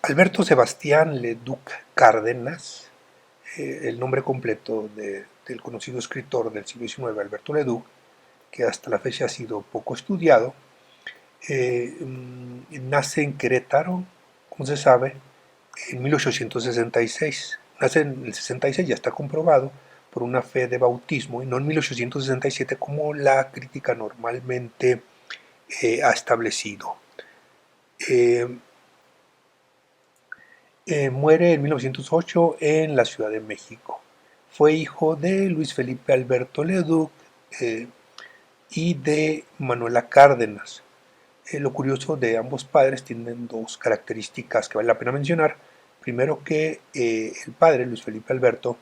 Alberto Sebastián Leduc Cárdenas, el nombre completo del conocido escritor del siglo XIX, Alberto Leduc, que hasta la fecha ha sido poco estudiado, nace en Querétaro, como se sabe, en 1866. Nace en el 66, ya está comprobado, por una fe de bautismo, y no en 1867 como la crítica normalmente ha establecido. Eh, Muere en 1908 en la Ciudad de México. Fue hijo de Luis Felipe Alberto Leduc eh, y de Manuela Cárdenas. Lo curioso de ambos padres tienen dos características que vale la pena mencionar. Primero que el padre, Luis Felipe Alberto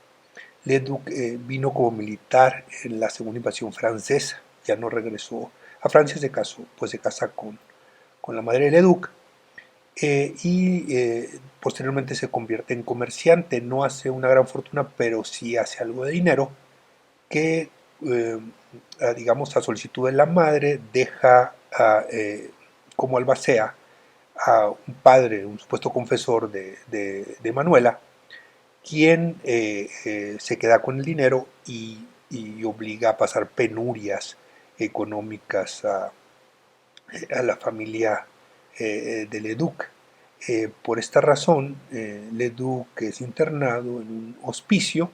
Leduc, vino como militar en la segunda invasión francesa. Ya no regresó a Francia, se casa con la madre de Leduc y posteriormente se convierte en comerciante. No hace una gran fortuna, pero sí hace algo de dinero que, eh, digamos, a solicitud de la madre, deja como albacea a un padre, un supuesto confesor de Manuela, quien se queda con el dinero y obliga a pasar penurias económicas a la familia de Leduc. Por esta razón, Leduc es internado en un hospicio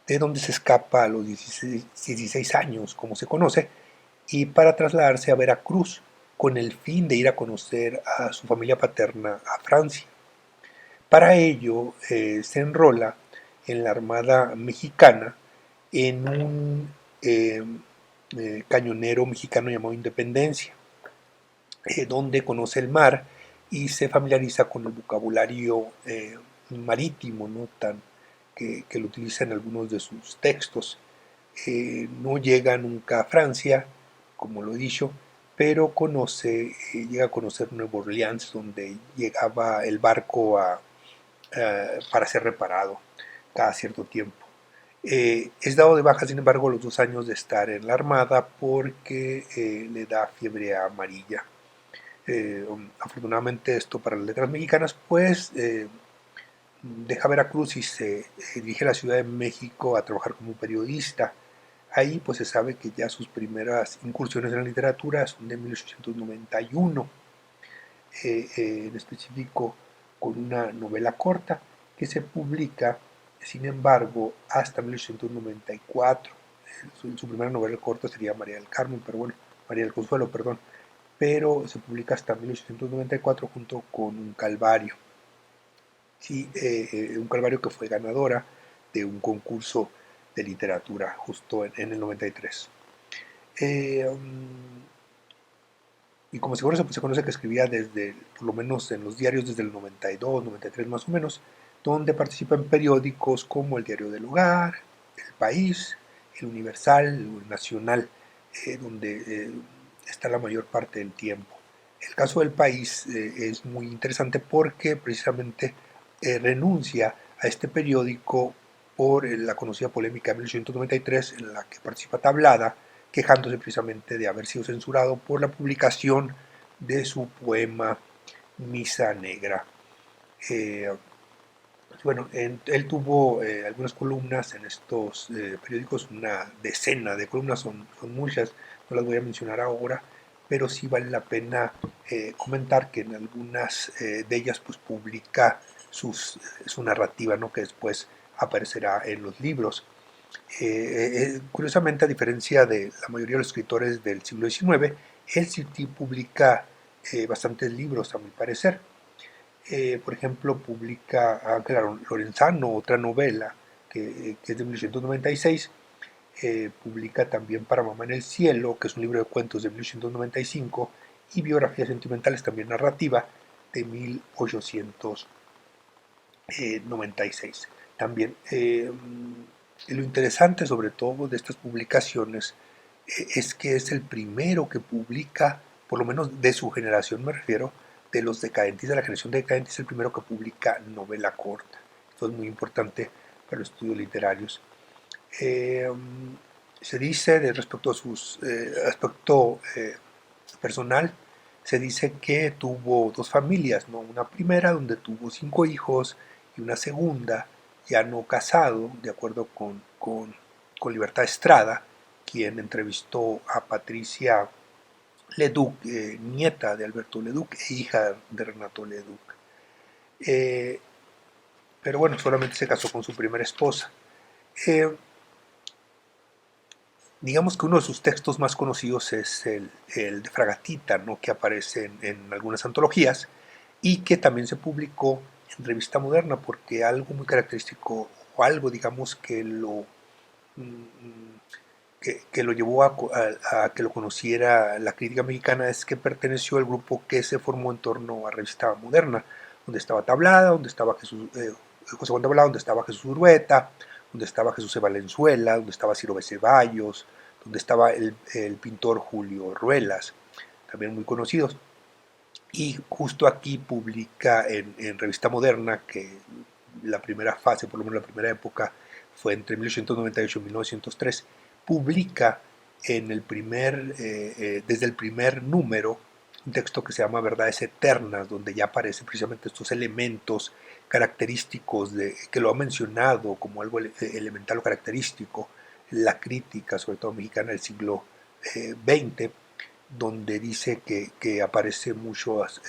de donde se escapa a los 16 años, como se conoce, y para trasladarse a Veracruz con el fin de ir a conocer a su familia paterna a Francia. Para ello se enrola en la Armada Mexicana en un cañonero mexicano llamado Independencia, donde conoce el mar y se familiariza con el vocabulario marítimo, ¿no? Que lo utiliza en algunos de sus textos. No llega nunca a Francia, como lo he dicho, pero llega a conocer Nueva Orleans, donde llegaba el barco para ser reparado cada cierto tiempo. Es dado de baja, sin embargo, los 2 años de estar en la Armada porque le da fiebre amarilla. Afortunadamente esto para las letras mexicanas, pues deja Veracruz y se dirige a la Ciudad de México a trabajar como periodista. Ahí pues se sabe que ya sus primeras incursiones en la literatura son de 1891, en específico con una novela corta que se publica, sin embargo, hasta 1894. Su primera novela corta sería María del Carmen, pero bueno, María del Consuelo, perdón, pero se publica hasta 1894 junto con Un Calvario. Sí, Un Calvario que fue ganadora de un concurso de literatura justo en el 93. Y como se conoce que escribía desde, por lo menos en los diarios desde el 92, 93 más o menos, donde participa en periódicos como el Diario del Hogar, El País, El Universal, El Nacional, donde está la mayor parte del tiempo. El caso del País es muy interesante porque precisamente renuncia a este periódico por la conocida polémica de 1893 en la que participa Tablada, quejándose precisamente de haber sido censurado por la publicación de su poema Misa Negra. Eh, bueno, él tuvo algunas columnas en estos periódicos, una decena de columnas, son muchas, no las voy a mencionar ahora, pero sí vale la pena comentar que en algunas de ellas pues publica su narrativa, ¿no? Que después aparecerá en los libros. Curiosamente, a diferencia de la mayoría de los escritores del siglo XIX, él sí publica bastantes libros, a mi parecer. Por ejemplo, publica Ángel Lorenzano, otra novela que es de 1896. Publica también Para Mamá en el Cielo, que es un libro de cuentos de 1895, y Biografías Sentimentales, también narrativa, de 1896. También lo interesante sobre todo de estas publicaciones es que es el primero que publica, por lo menos de su generación me refiero, de los decadentes, de la generación de decadentes, es el primero que publica novela corta. Esto es muy importante para los estudios literarios. Eh, se dice respecto a su aspecto personal, se dice que tuvo dos familias, ¿no? Una primera donde tuvo 5 hijos y una segunda ya no casado, de acuerdo con Libertad Estrada, quien entrevistó a Patricia Leduc, nieta de Alberto Leduc e hija de Renato Leduc. Eh, pero bueno, solamente se casó con su primera esposa. Eh, digamos que uno de sus textos más conocidos es el de Fragatita, ¿no? Que aparece en algunas antologías y que también se publicó en Revista Moderna, porque algo muy característico, o algo digamos que lo llevó a que lo conociera la crítica mexicana, es que perteneció al grupo que se formó en torno a Revista Moderna, donde estaba Tablada, donde estaba José Juan Tablada, donde estaba Jesús Urueta, donde estaba Jesús E. Valenzuela, donde estaba Ciro B. Ceballos, donde estaba el pintor Julio Ruelas, también muy conocidos. Y justo aquí publica en Revista Moderna, que la primera fase, por lo menos la primera época, fue entre 1898 y 1903, publica desde el primer número un texto que se llama Verdades Eternas, donde ya aparecen precisamente estos elementos característicos que lo ha mencionado como algo elemental o característico, la crítica, sobre todo mexicana del siglo XX, donde dice que aparecen muchas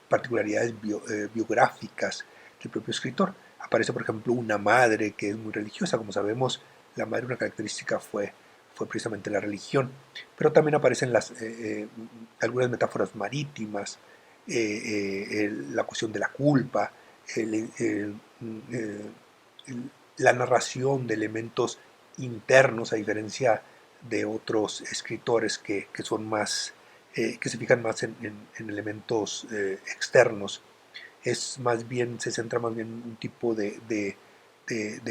particularidades biográficas del propio escritor. Aparece, por ejemplo, una madre que es muy religiosa. Como sabemos, la madre, una característica fue precisamente la religión. Pero también aparecen algunas metáforas marítimas, la cuestión de la culpa, la narración de elementos internos, a diferencia de otros escritores que son más, que se fijan más en elementos externos. Se centra más bien en un tipo de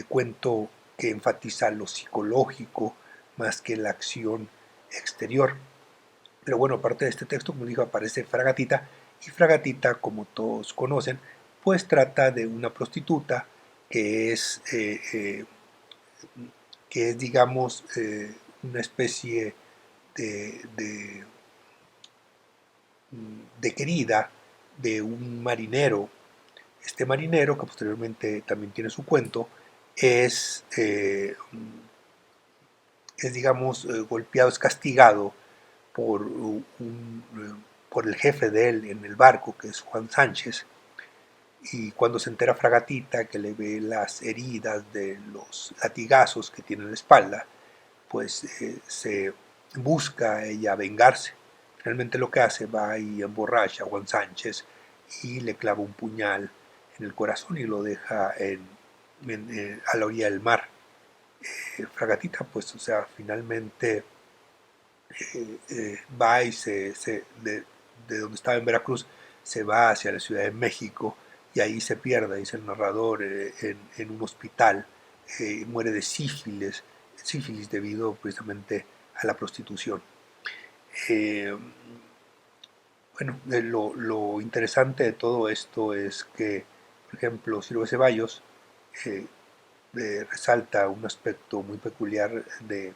cuento que enfatiza lo psicológico más que la acción exterior. Pero bueno, aparte de este texto, como digo, aparece Fragatita, y Fragatita, como todos conocen, pues trata de una prostituta que es, eh, eh, que es digamos, una especie de querida de un marinero. Este marinero, que posteriormente también tiene su cuento, es, es digamos, golpeado, es castigado por el jefe de él en el barco, que es Juan Sánchez, y cuando se entera Fragatita que le ve las heridas de los latigazos que tiene en la espalda, pues se busca ella vengarse. Realmente lo que hace, va y emborracha a Juan Sánchez y le clava un puñal en el corazón y lo deja a la orilla del mar. Fragatita, pues, o sea, finalmente va y de donde estaba en Veracruz, se va hacia la Ciudad de México y ahí se pierde, dice el narrador, en un hospital. Muere de sífilis debido precisamente a la prostitución. Eh, bueno, lo interesante de todo esto es que, por ejemplo, Ciro de Ceballos eh, resalta un aspecto muy peculiar de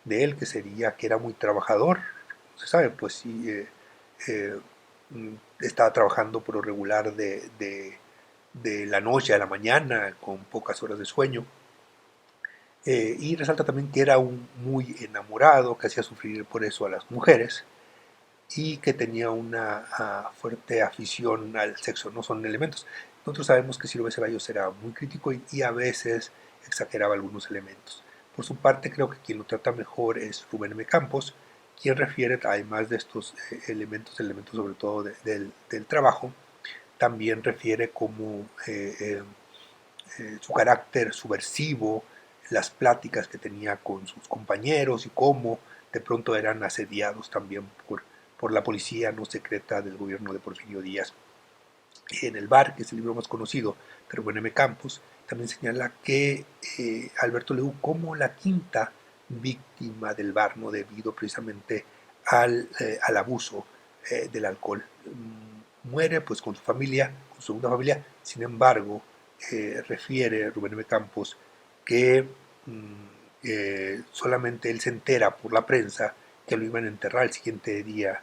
él, que sería que era muy trabajador. Se sabe, pues sí, eh, estaba trabajando por lo regular de la noche a la mañana, con pocas horas de sueño. Y resalta también que era un muy enamorado, que hacía sufrir por eso a las mujeres y que tenía una fuerte afición al sexo. No son elementos. Nosotros sabemos que Silvio Ceballos era muy crítico y a veces exageraba algunos elementos. Por su parte, creo que quien lo trata mejor es Rubén M. Campos, quien refiere, además de estos elementos sobre todo del trabajo, también refiere como su carácter subversivo, las pláticas que tenía con sus compañeros y cómo de pronto eran asediados también por la policía no secreta del gobierno de Porfirio Díaz. En El Bar, que es el libro más conocido de Rubén M. Campos, también señala que Alberto Leduc como la quinta víctima del bar, no debido precisamente al abuso del alcohol. Muere pues con su familia, con su segunda familia. Sin embargo, refiere Rubén M. Campos que solamente él se entera por la prensa que lo iban a enterrar el siguiente día